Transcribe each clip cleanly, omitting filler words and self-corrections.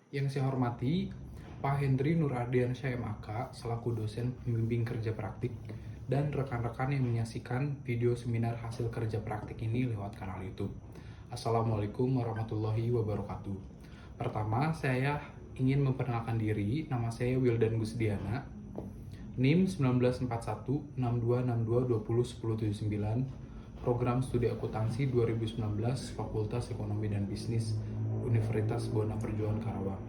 Yang saya hormati, Pak Hendri Nur Ardiansyah MAK selaku dosen pembimbing kerja praktik dan rekan-rekan yang menyaksikan video seminar hasil kerja praktik ini lewat kanal YouTube. Assalamualaikum warahmatullahi wabarakatuh. Pertama, saya ingin memperkenalkan diri. Nama saya Wildan Gusdiana, NIM 19416262201079, Program Studi Akuntansi 2019, Fakultas Ekonomi dan Bisnis, Universitas Bona Perjuangan Karawang.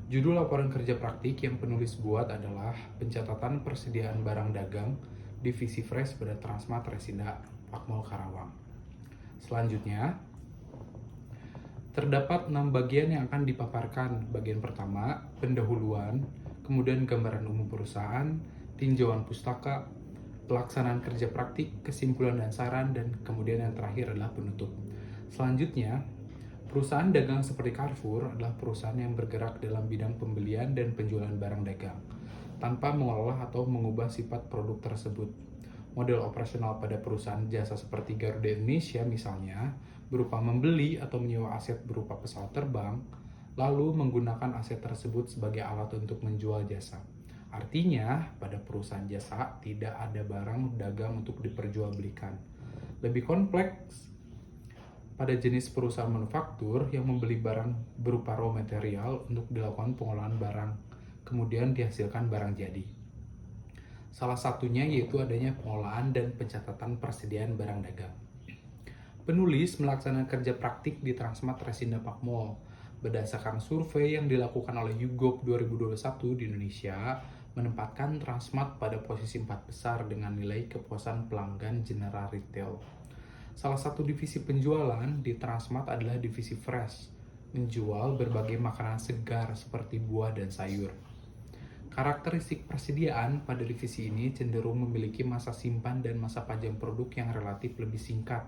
Judul laporan kerja praktik yang penulis buat adalah Pencatatan Persediaan Barang Dagang Divisi Fresh pada Transmart Resinda Pakmol Karawang. Selanjutnya, terdapat 6 bagian yang akan dipaparkan. Bagian pertama, pendahuluan, kemudian gambaran umum perusahaan, tinjauan pustaka, pelaksanaan kerja praktik, kesimpulan dan saran, dan kemudian yang terakhir adalah penutup. Selanjutnya, perusahaan dagang seperti Carrefour adalah perusahaan yang bergerak dalam bidang pembelian dan penjualan barang dagang, tanpa mengolah atau mengubah sifat produk tersebut. Model operasional pada perusahaan jasa seperti Garuda Indonesia misalnya, berupa membeli atau menyewa aset berupa pesawat terbang, lalu menggunakan aset tersebut sebagai alat untuk menjual jasa. Artinya, pada perusahaan jasa tidak ada barang dagang untuk diperjualbelikan. Lebih kompleks, pada jenis perusahaan manufaktur yang membeli barang berupa raw material untuk dilakukan pengolahan barang, kemudian dihasilkan barang jadi. Salah satunya yaitu adanya pengolahan dan pencatatan persediaan barang dagang. Penulis melaksanakan kerja praktik di Transmart Resinda Pakmol berdasarkan survei yang dilakukan oleh YouGov 2021 di Indonesia, menempatkan Transmart pada posisi 4 besar dengan nilai kepuasan pelanggan general retail. Salah satu divisi penjualan di Transmart adalah divisi Fresh, menjual berbagai makanan segar seperti buah dan sayur. Karakteristik persediaan pada divisi ini cenderung memiliki masa simpan dan masa pajang produk yang relatif lebih singkat,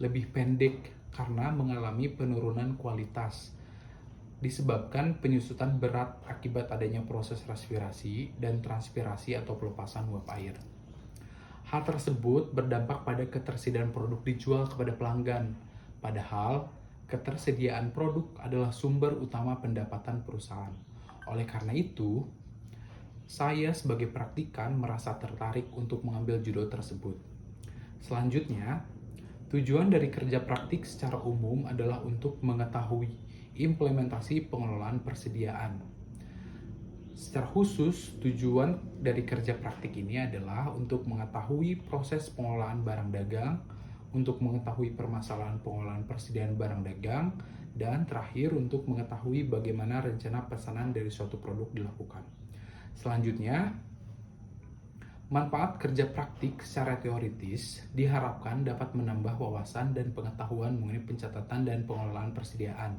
lebih pendek karena mengalami penurunan kualitas, disebabkan penyusutan berat akibat adanya proses respirasi dan transpirasi atau pelepasan uap air. Hal tersebut berdampak pada ketersediaan produk dijual kepada pelanggan, padahal ketersediaan produk adalah sumber utama pendapatan perusahaan. Oleh karena itu, saya sebagai praktikan merasa tertarik untuk mengambil judul tersebut. Selanjutnya, tujuan dari kerja praktik secara umum adalah untuk mengetahui implementasi pengelolaan persediaan. Secara khusus, tujuan dari kerja praktik ini adalah untuk mengetahui proses pengolahan barang dagang, untuk mengetahui permasalahan pengolahan persediaan barang dagang, dan terakhir untuk mengetahui bagaimana rencana pesanan dari suatu produk dilakukan. Selanjutnya, manfaat kerja praktik secara teoritis diharapkan dapat menambah wawasan dan pengetahuan mengenai pencatatan dan pengelolaan persediaan.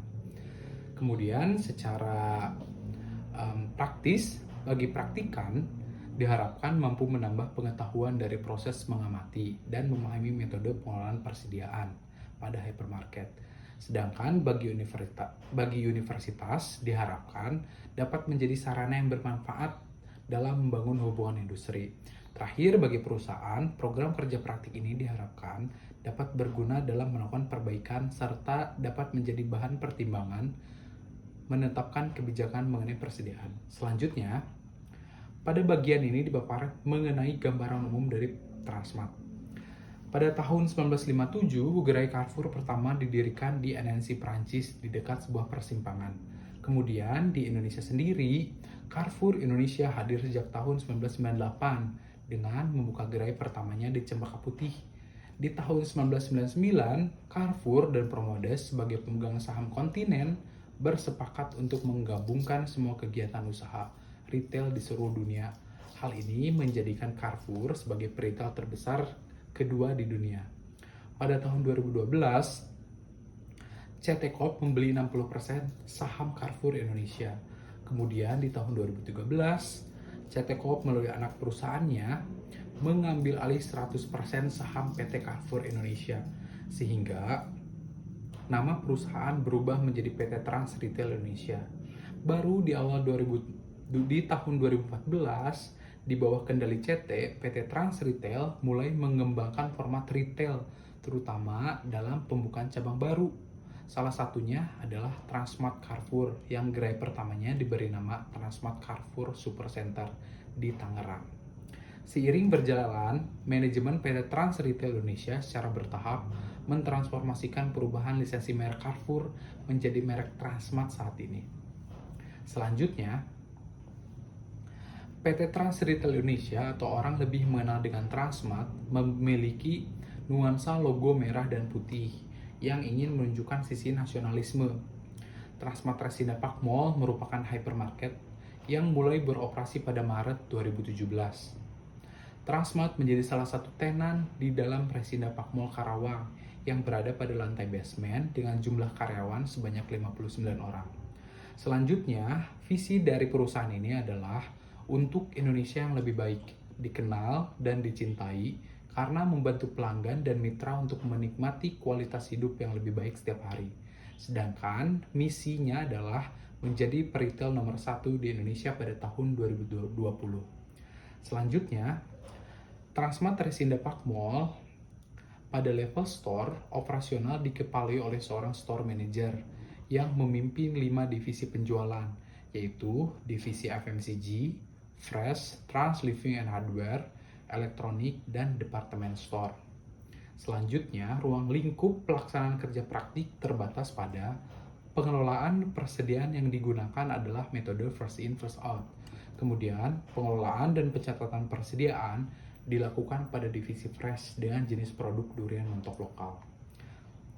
Kemudian secara praktis, bagi praktikan diharapkan mampu menambah pengetahuan dari proses mengamati dan memahami metode pengelolaan persediaan pada hypermarket. Sedangkan bagi universitas diharapkan dapat menjadi sarana yang bermanfaat dalam membangun hubungan industri. Terakhir, bagi perusahaan, program kerja praktik ini diharapkan dapat berguna dalam melakukan perbaikan serta dapat menjadi bahan pertimbangan menetapkan kebijakan mengenai persediaan. Selanjutnya, pada bagian ini dipaparkan mengenai gambaran umum dari Transmart. Pada tahun 1957, gerai Carrefour pertama didirikan di Annecy, Prancis di dekat sebuah persimpangan. Kemudian di Indonesia sendiri, Carrefour Indonesia hadir sejak tahun 1998 dengan membuka gerai pertamanya di Cempaka Putih. Di tahun 1999, Carrefour dan Promodes sebagai pemegang saham Kontinen bersepakat untuk menggabungkan semua kegiatan usaha retail di seluruh dunia. Hal ini menjadikan Carrefour sebagai retail terbesar kedua di dunia. Pada tahun 2012, CT Corp membeli 60% saham Carrefour Indonesia. Kemudian di tahun 2013, CT Corp melalui anak perusahaannya mengambil alih 100% saham PT Carrefour Indonesia, sehingga nama perusahaan berubah menjadi PT Trans Retail Indonesia. Baru di tahun 2014, di bawah kendali CT, PT Trans Retail mulai mengembangkan format retail, terutama dalam pembukaan cabang baru. Salah satunya adalah Transmart Carrefour yang gerai pertamanya diberi nama Transmart Carrefour Supercenter di Tangerang. Seiring berjalan, manajemen PT Trans Retail Indonesia secara bertahap mentransformasikan perubahan lisensi merek Carrefour menjadi merek Transmart saat ini. Selanjutnya, PT Trans Retail Indonesia atau orang lebih mengenal dengan Transmart memiliki nuansa logo merah dan putih yang ingin menunjukkan sisi nasionalisme. Transmart Resinda Park Mall merupakan hypermarket yang mulai beroperasi pada Maret 2017. Transmart menjadi salah satu tenan di dalam Resinda Park Mall Karawang yang berada pada lantai basement dengan jumlah karyawan sebanyak 59 orang. Selanjutnya, visi dari perusahaan ini adalah untuk Indonesia yang lebih baik, dikenal dan dicintai karena membantu pelanggan dan mitra untuk menikmati kualitas hidup yang lebih baik setiap hari. Sedangkan misinya adalah menjadi peritel nomor 1 di Indonesia pada tahun 2020. Selanjutnya, Transmart Resinda Park Mall pada level store operasional dikepalai oleh seorang store manager yang memimpin 5 divisi penjualan, yaitu divisi FMCG, Fresh, Trans Living and Hardware, elektronik, dan departemen store. Selanjutnya, ruang lingkup pelaksanaan kerja praktik terbatas pada pengelolaan persediaan yang digunakan adalah metode first in, first out. Kemudian, pengelolaan dan pencatatan persediaan dilakukan pada divisi Fresh dengan jenis produk durian mentok lokal.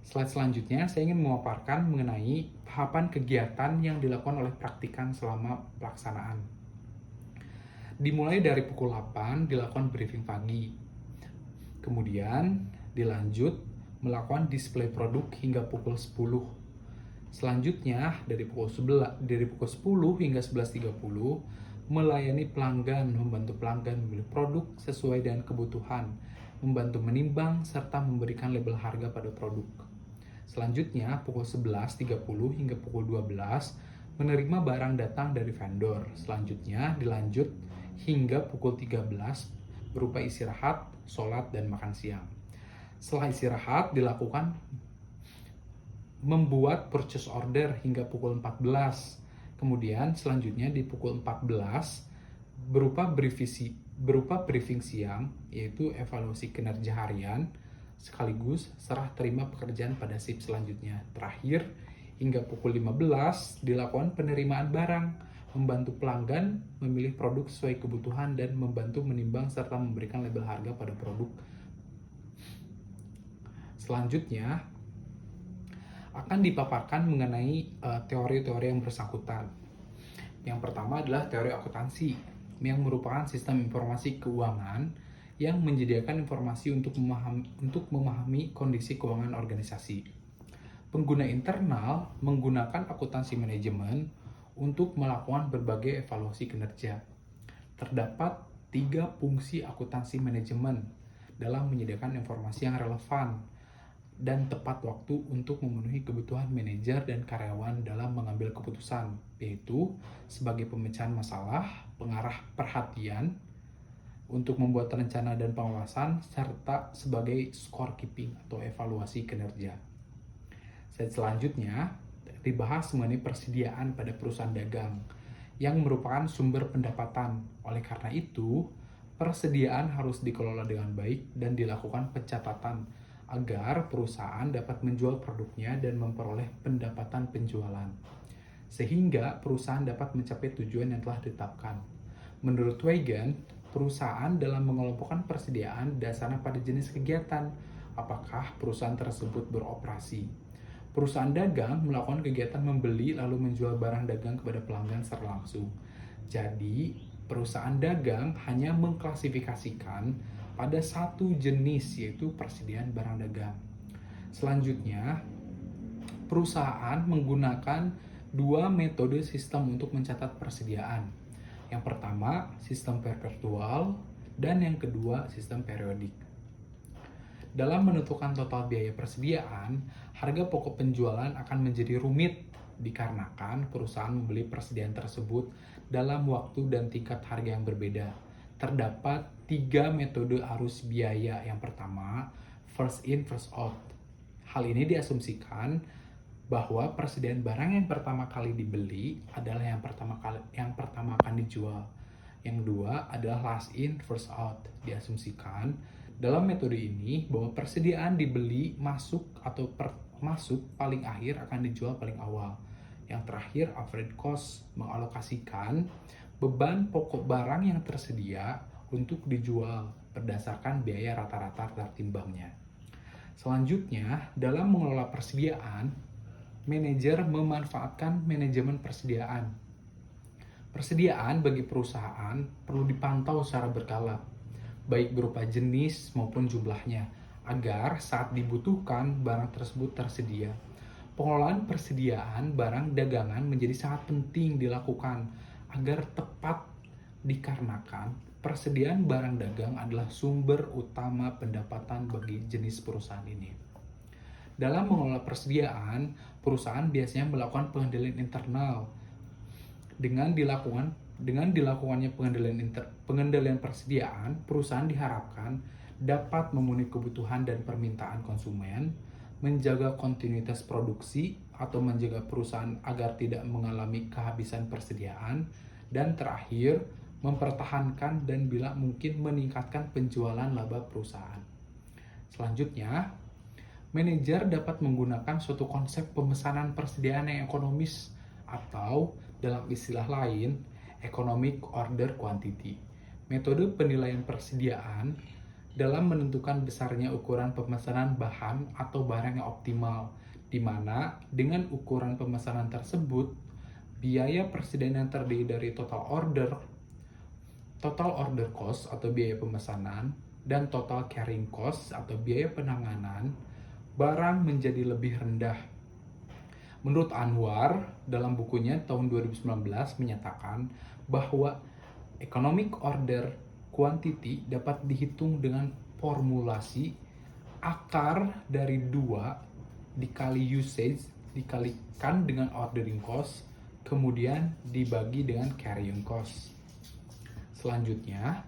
Slide selanjutnya, saya ingin memaparkan mengenai tahapan kegiatan yang dilakukan oleh praktikan selama pelaksanaan. Dimulai dari pukul 8 dilakukan briefing pagi. Kemudian dilanjut melakukan display produk hingga pukul 10. Selanjutnya dari pukul 10 hingga 11.30 melayani pelanggan, membantu pelanggan memilih produk sesuai dengan kebutuhan, membantu menimbang serta memberikan label harga pada produk. Selanjutnya pukul 11.30 hingga pukul 12 menerima barang datang dari vendor. Selanjutnya dilanjut hingga pukul 13 berupa istirahat, sholat, dan makan siang. Setelah istirahat dilakukan membuat purchase order hingga pukul 14. Kemudian selanjutnya di pukul 14 berupa briefing siang, yaitu evaluasi kinerja harian sekaligus serah terima pekerjaan pada shift selanjutnya. Terakhir hingga pukul 15 dilakukan penerimaan barang, membantu pelanggan memilih produk sesuai kebutuhan dan membantu menimbang serta memberikan label harga pada produk. Selanjutnya akan dipaparkan mengenai teori-teori yang bersangkutan. Yang pertama adalah teori akuntansi, yang merupakan sistem informasi keuangan yang menyediakan informasi untuk memahami kondisi keuangan organisasi. Pengguna internal menggunakan akuntansi manajemen untuk melakukan berbagai evaluasi kinerja. Terdapat 3 fungsi akuntansi manajemen dalam menyediakan informasi yang relevan dan tepat waktu untuk memenuhi kebutuhan manajer dan karyawan dalam mengambil keputusan, yaitu sebagai pemecahan masalah, pengarah perhatian, untuk membuat rencana dan pengawasan, serta sebagai scorekeeping atau evaluasi kinerja. Selanjutnya, dibahas mengenai persediaan pada perusahaan dagang yang merupakan sumber pendapatan. Oleh karena itu, persediaan harus dikelola dengan baik dan dilakukan pencatatan agar perusahaan dapat menjual produknya dan memperoleh pendapatan penjualan, sehingga perusahaan dapat mencapai tujuan yang telah ditetapkan. Menurut Weigen, perusahaan dalam mengelompokkan persediaan dasarnya pada jenis kegiatan, apakah perusahaan tersebut beroperasi. Perusahaan dagang melakukan kegiatan membeli lalu menjual barang dagang kepada pelanggan secara langsung. Jadi, perusahaan dagang hanya mengklasifikasikan pada satu jenis, yaitu persediaan barang dagang. Selanjutnya, perusahaan menggunakan 2 metode sistem untuk mencatat persediaan. Yang pertama, sistem perpetual, dan yang kedua, sistem periodik. Dalam menentukan total biaya persediaan, harga pokok penjualan akan menjadi rumit dikarenakan perusahaan membeli persediaan tersebut dalam waktu dan tingkat harga yang berbeda. Terdapat 3 metode arus biaya. Yang pertama, first in, first out. Hal ini diasumsikan bahwa persediaan barang yang pertama kali dibeli adalah yang pertama akan dijual. Yang dua adalah last in first out. Diasumsikan dalam metode ini bahwa persediaan dibeli masuk masuk paling akhir akan dijual paling awal. Yang terakhir, average cost, mengalokasikan beban pokok barang yang tersedia untuk dijual berdasarkan biaya rata-rata tertimbangnya. Selanjutnya, dalam mengelola persediaan, manajer memanfaatkan manajemen persediaan. Persediaan bagi perusahaan perlu dipantau secara berkala, baik berupa jenis maupun jumlahnya, agar saat dibutuhkan barang tersebut tersedia. Pengelolaan persediaan barang dagangan menjadi sangat penting dilakukan agar tepat, dikarenakan persediaan barang dagang adalah sumber utama pendapatan bagi jenis perusahaan ini. Dalam mengelola persediaan, perusahaan biasanya melakukan pengendalian internal. Dengan dilakukannya pengendalian persediaan, perusahaan diharapkan dapat memenuhi kebutuhan dan permintaan konsumen, menjaga kontinuitas produksi atau menjaga perusahaan agar tidak mengalami kehabisan persediaan, dan terakhir, mempertahankan dan bila mungkin meningkatkan penjualan laba perusahaan. Selanjutnya, manajer dapat menggunakan suatu konsep pemesanan persediaan yang ekonomis atau dalam istilah lain, economic order quantity. Metode penilaian persediaan dalam menentukan besarnya ukuran pemesanan bahan atau barang yang optimal, di mana dengan ukuran pemesanan tersebut, biaya persediaan yang terdiri dari total order cost atau biaya pemesanan, dan total carrying cost atau biaya penanganan barang menjadi lebih rendah. Menurut Anwar, dalam bukunya tahun 2019 menyatakan bahwa economic order quantity dapat dihitung dengan formulasi akar dari 2 dikali usage dikalikan dengan ordering cost, kemudian dibagi dengan carrying cost. Selanjutnya,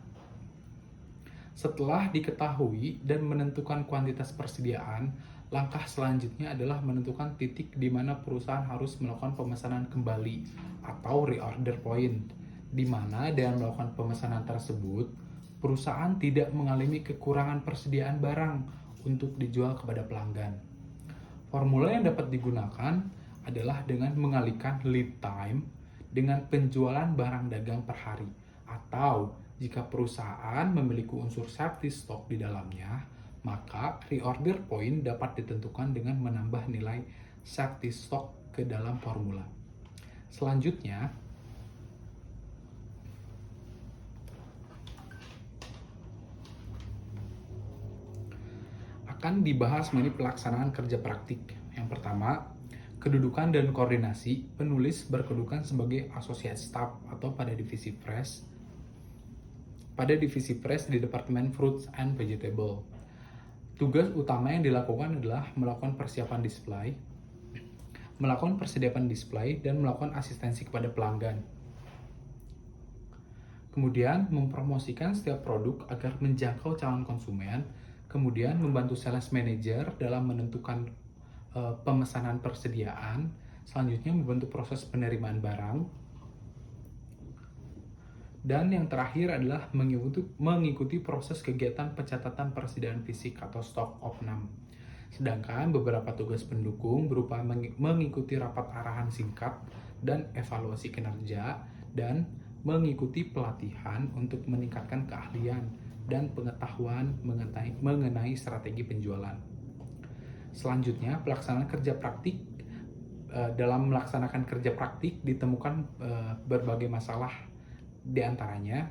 setelah diketahui dan menentukan kuantitas persediaan, langkah selanjutnya adalah menentukan titik di mana perusahaan harus melakukan pemesanan kembali atau reorder point, di mana dengan melakukan pemesanan tersebut, perusahaan tidak mengalami kekurangan persediaan barang untuk dijual kepada pelanggan. Formula yang dapat digunakan adalah dengan mengalihkan lead time dengan penjualan barang dagang per hari, atau jika perusahaan memiliki unsur safety stock di dalamnya, maka reorder point dapat ditentukan dengan menambah nilai safety stock ke dalam formula. Selanjutnya, akan dibahas mengenai pelaksanaan kerja praktik. Yang pertama, kedudukan dan koordinasi. Penulis berkedudukan sebagai associate staff atau pada divisi fresh di Departemen Fruits and Vegetable. Tugas utama yang dilakukan adalah melakukan persiapan display, dan melakukan asistensi kepada pelanggan. Kemudian mempromosikan setiap produk agar menjangkau calon konsumen. Kemudian membantu sales manager dalam menentukan pemesanan persediaan. Selanjutnya membantu proses penerimaan barang. Dan yang terakhir adalah mengikuti proses kegiatan pencatatan persediaan fisik atau stock opnam. Sedangkan beberapa tugas pendukung berupa mengikuti rapat arahan singkat dan evaluasi kinerja, dan mengikuti pelatihan untuk meningkatkan keahlian dan pengetahuan mengenai strategi penjualan. Selanjutnya, pelaksanaan kerja praktik. Dalam melaksanakan kerja praktik ditemukan berbagai masalah. Di antaranya,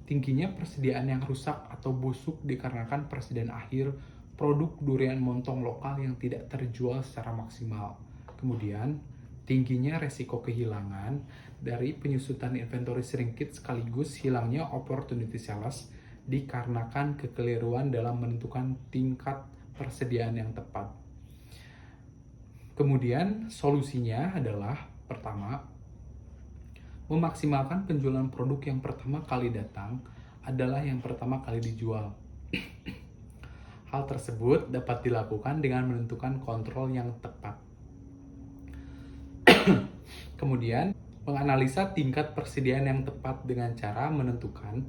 tingginya persediaan yang rusak atau busuk dikarenakan persediaan akhir produk durian montong lokal yang tidak terjual secara maksimal. Kemudian, tingginya resiko kehilangan dari penyusutan inventory shrinkage sekaligus hilangnya opportunity sales dikarenakan kekeliruan dalam menentukan tingkat persediaan yang tepat. Kemudian, solusinya adalah pertama, memaksimalkan penjualan produk yang pertama kali datang adalah yang pertama kali dijual. Hal tersebut dapat dilakukan dengan menentukan kontrol yang tepat. Kemudian, menganalisa tingkat persediaan yang tepat dengan cara menentukan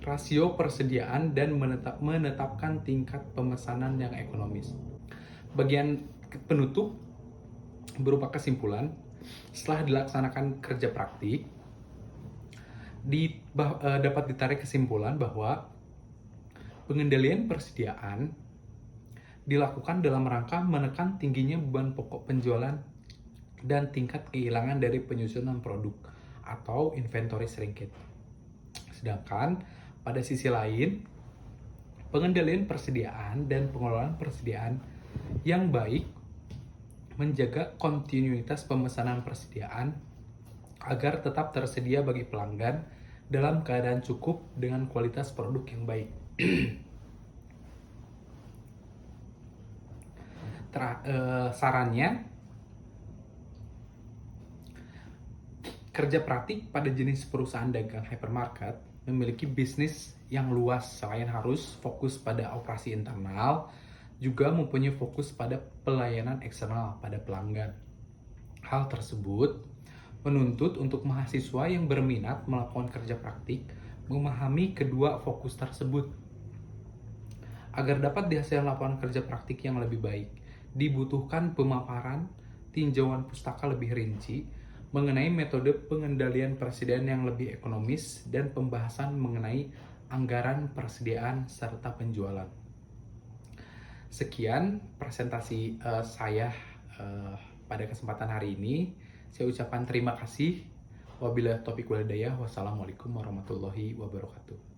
rasio persediaan dan menetapkan tingkat pemesanan yang ekonomis. Bagian penutup berupa kesimpulan. Setelah dilaksanakan kerja praktik, dapat ditarik kesimpulan bahwa pengendalian persediaan dilakukan dalam rangka menekan tingginya beban pokok penjualan dan tingkat kehilangan dari penyusunan produk atau inventory shrinkage. Sedangkan pada sisi lain, pengendalian persediaan dan pengelolaan persediaan yang baik menjaga kontinuitas pemesanan persediaan agar tetap tersedia bagi pelanggan dalam keadaan cukup dengan kualitas produk yang baik. Sarannya, kerja praktik pada jenis perusahaan dagang hypermarket memiliki bisnis yang luas. Selain harus fokus pada operasi internal, juga mempunyai fokus pada pelayanan eksternal pada pelanggan. Hal tersebut menuntut untuk mahasiswa yang berminat melakukan kerja praktik memahami kedua fokus tersebut. Agar dapat dihasilkan laporan kerja praktik yang lebih baik, dibutuhkan pemaparan tinjauan pustaka lebih rinci mengenai metode pengendalian persediaan yang lebih ekonomis dan pembahasan mengenai anggaran persediaan serta penjualan. Sekian presentasi saya pada kesempatan hari ini. Saya ucapkan terima kasih. Wabillahi taufiq wal hidayah. Wassalamualaikum warahmatullahi wabarakatuh.